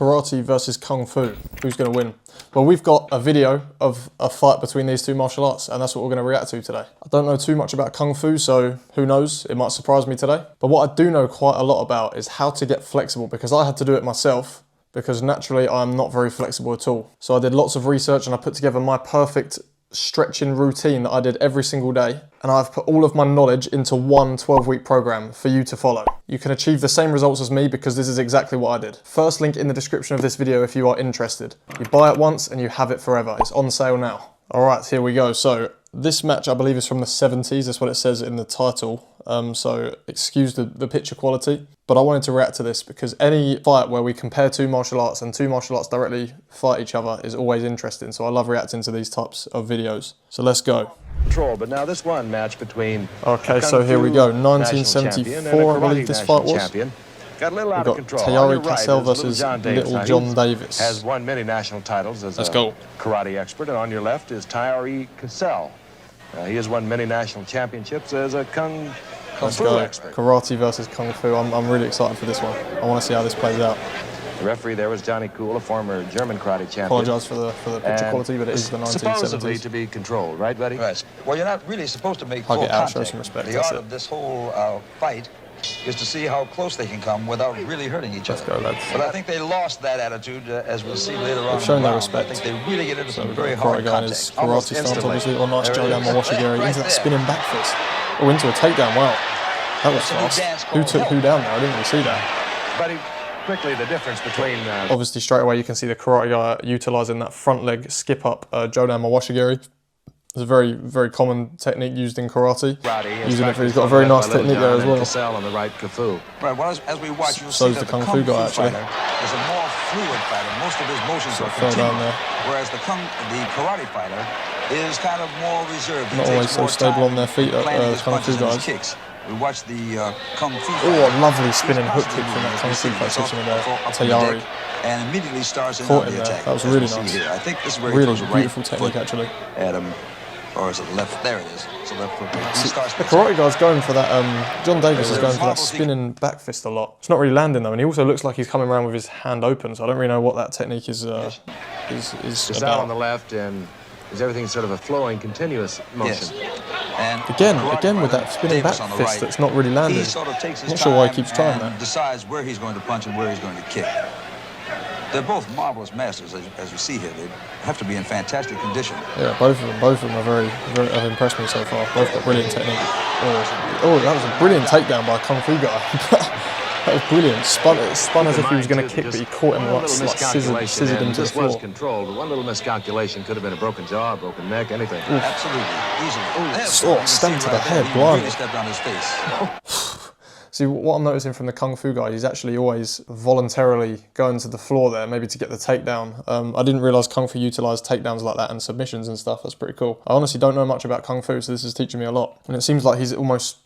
Karate versus Kung Fu. Who's going to win? Well, we've got a video of a fight between these two martial arts, and that's what we're going to react to today. I don't know too much about Kung Fu, so who knows? It might surprise me today. But what I do know quite a lot about is how to get flexible, because I had to do it myself, because naturally I'm not very flexible at all. So I did lots of research and I put together my perfect stretching routine that I did every single day, and I've put all of my knowledge into one 12-week program for you to follow. You can achieve the same results as me because this is exactly what I did. First link in the description of this video if you are interested. You buy it once and you have it forever. It's on sale now. All right, here we go. So this match I believe is from the 70s. That's what it says in the title. So excuse the picture quality, but I wanted to react to this because any fight where we compare two martial arts and two martial arts directly fight each other is always interesting. So I love reacting to these types of videos. So let's go. But now this one match between so here we go. 1974, I believe this fight was. Got a little out of control. Tayari Cassell versus Little John Davis. Has won many national titles as Let's a go. karate expert, and on your left is Tayari Cassell. He has won many national championships as a kung fu expert. Karate versus Kung Fu. I'm really excited for this one. I want to see how this plays out. The referee there was Johnny Kuhl, a former German karate champion. Apologise for the picture quality, but it is the 1970s. Supposedly to be controlled, right, buddy? Right. Well, you're not really supposed to make full contact. Show some respect. The art of this whole fight is to see how close they can come without really hurting each other. Let's go, lads. But I think they lost that attitude, as we'll see later on. They've shown their respect. I think they really get into some we've very got hard guy in his karate stance, obviously. Or nice Jodan Mawashigiri into that spinning back fist. Oh, into a takedown. Wow, that was fast. Who took who down there? I didn't really see that. Buddy, quickly the difference between... Obviously, straight away you can see the karate guy utilising that front leg skip up Jodan Mawashigiri. It's a very, very common technique used in karate. Using it for, he's got a very nice technique there as well. On the right, Kafu. Right, well, as we watch, you'll So see is that the Kung Fu guy, actually. Is a more fluid fighter. Most of his motions are down there. continuous, whereas the karate fighter is kind of more reserved. Not always so stable on their feet, Kung Fu guys. Kicks. We watch the Kung Fu. Oh, a lovely spinning hook kick from that Kung Fu practitioner there, Tayari. And immediately starts Caught him there. That was really nice. I think this is where really he beautiful technique, actually. At him. Or is it left? There it is. It's a left foot. The karate guy's going for that, John Davis is going for that spinning back fist a lot. It's not really landing though, and he also looks like he's coming around with his hand open, so I don't really know what that technique is about. On the left, and is everything sort of a flowing, continuous motion? Yes. And again with that spinning back fist that's not really landing. He sort of takes his I'm not sure why he keeps trying and that. decides where he's going to punch and where he's going to kick. They're both marvelous masters, as you see here. They have to be in fantastic condition. Yeah, both of them are very have impressed me so far. Both got brilliant technique. Oh, that was a brilliant takedown by a Kung Fu guy. That was brilliant. Spun as if he was going to kick, but he caught him like scissored him to the floor. This was controlled, but one little miscalculation could have been a broken jaw, broken neck, anything. Oof. Absolutely, easily. Oh, stamped to the head, blimey. Really stepped on his face. See, what I'm noticing from the Kung Fu guy, he's actually always voluntarily going to the floor there, maybe to get the takedown. I didn't realise Kung Fu utilised takedowns like that and submissions and stuff. That's pretty cool. I honestly don't know much about Kung Fu, so this is teaching me a lot. And it seems like he's almost...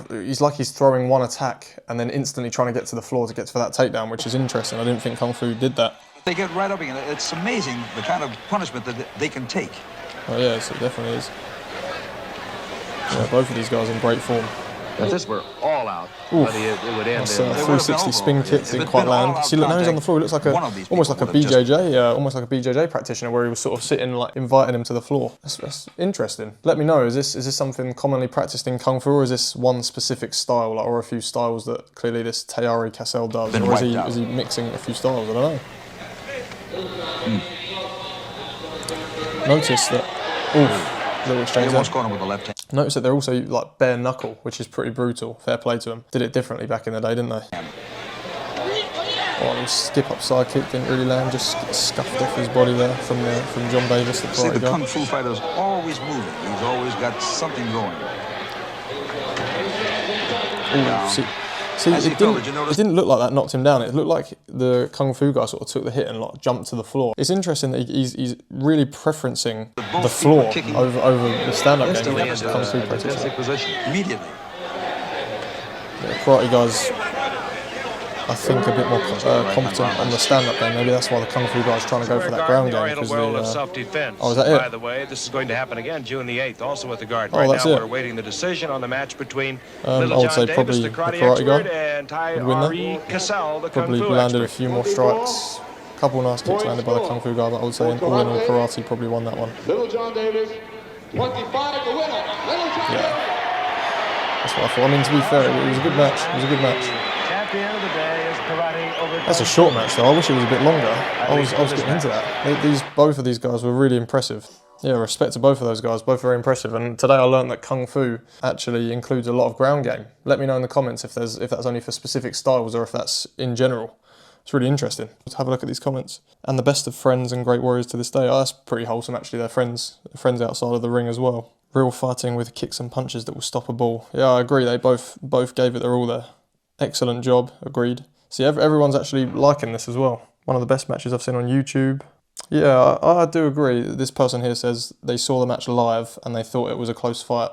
He's like he's throwing one attack and then instantly trying to get to the floor to get for that takedown, which is interesting. I didn't think Kung Fu did that. They get right up again. It's amazing the kind of punishment that they can take. Oh yes, it definitely is. Yeah, both of these guys in great form. If this were all out, it would end in... 360 spin kick didn't quite land. See, look, now he's on the floor. He looks like almost like a BJJ practitioner, where he was sort of sitting, like inviting him to the floor. That's interesting. Let me know. Is this something commonly practiced in Kung Fu, or is this one specific style, or a few styles that clearly this Tayari Cassell does, or is he mixing a few styles? I don't know. Notice that. Little exchange there. Notice that they're also like bare knuckle, which is pretty brutal. Fair play to them. Did it differently back in the day, didn't they? Oh, a skip up side kick didn't really land, just scuffed off his body there from John Davis, the karate guy. See, the Kung Fu fighter's always moving. He's always got something going. See, it didn't look like that knocked him down. It looked like the Kung Fu guy sort of took the hit and like jumped to the floor. It's interesting that he's really preferencing the floor over the stand-up game against the Kung Fu practitioner. Immediately. Yeah, karate guys, I think, a bit more competent on the stand-up game. Maybe that's why the Kung Fu guy's trying to go for that ground game. Because oh, is that it? By the way, this is going to happen again June the 8th, also at the Garden. Oh, that's now it. We're awaiting the decision on the match between I would say probably the karate guy and would win that. Cassell, the probably Kung Fu landed expert. a few more strikes. Couple nice kicks landed by the Kung Fu guy, but I would say all in all, karate probably won that one. Little John Davis, 25, the winner. Little John Davis. That's what I thought. I mean, to be fair, it was a good match. It was a good match. Champion of the day is karate over. That's a short match though. I wish it was a bit longer. I was getting into that. Both of these guys were really impressive. Yeah, respect to both of those guys. Both very impressive. And today I learned that Kung Fu actually includes a lot of ground game. Let me know in the comments if that's only for specific styles or if that's in general. It's really interesting. Let's have a look at these comments. And the best of friends and great warriors to this day. Oh, that's pretty wholesome actually. They're friends outside of the ring as well. Real fighting with kicks and punches that will stop a ball. Yeah, I agree. They both gave it their all there. Excellent job. Agreed. See, everyone's actually liking this as well. One of the best matches I've seen on YouTube. Yeah, I do agree. This person here says they saw the match live and they thought it was a close fight.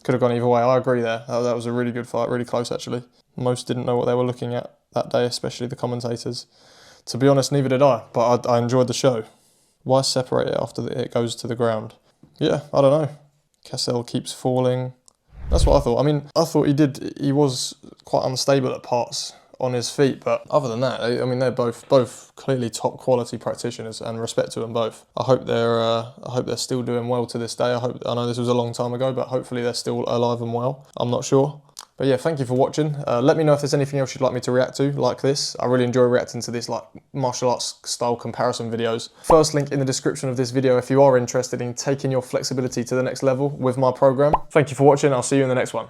Could have gone either way. I agree there. That was a really good fight. Really close actually. Most didn't know what they were looking at that day, especially the commentators. To be honest, neither did I, but I enjoyed the show. Why separate it after it goes to the ground? Yeah, I don't know. Cassell keeps falling. That's what I thought. I mean, I thought he was quite unstable at parts on his feet, but other than that, I mean, they're both clearly top quality practitioners, and respect to them both. I hope they're still doing well to this day. I know this was a long time ago, but hopefully they're still alive and well. I'm not sure. But yeah, thank you for watching. Let me know if there's anything else you'd like me to react to, like this. I really enjoy reacting to this like martial arts style comparison videos. First link in the description of this video if you are interested in taking your flexibility to the next level with my program. Thank you for watching. I'll see you in the next one.